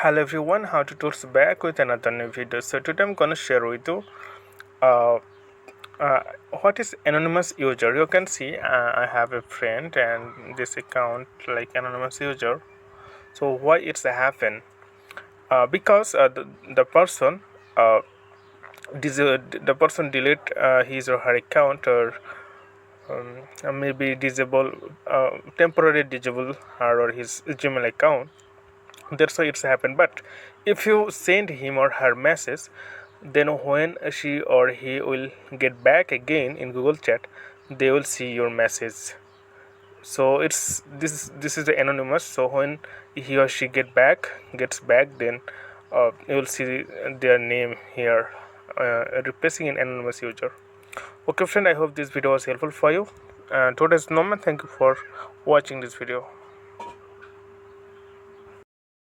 Hello everyone, how to tools back with another new video. So today I'm gonna share with you uh, uh, what is anonymous user. You can see I have a friend and this account like anonymous user. So why it's happen? Because the person the person delete his or her account or maybe disable temporarily disable her or his Gmail account. That's why it's happened. But if you send him or her message, then when she or he will get back again in Google Chat, they will see your message. So it's this is the anonymous. So when he or she gets back, then you will see their name here, replacing an anonymous user. Okay friend, I hope this video was helpful for you. Today's Norman, thank you for watching this video.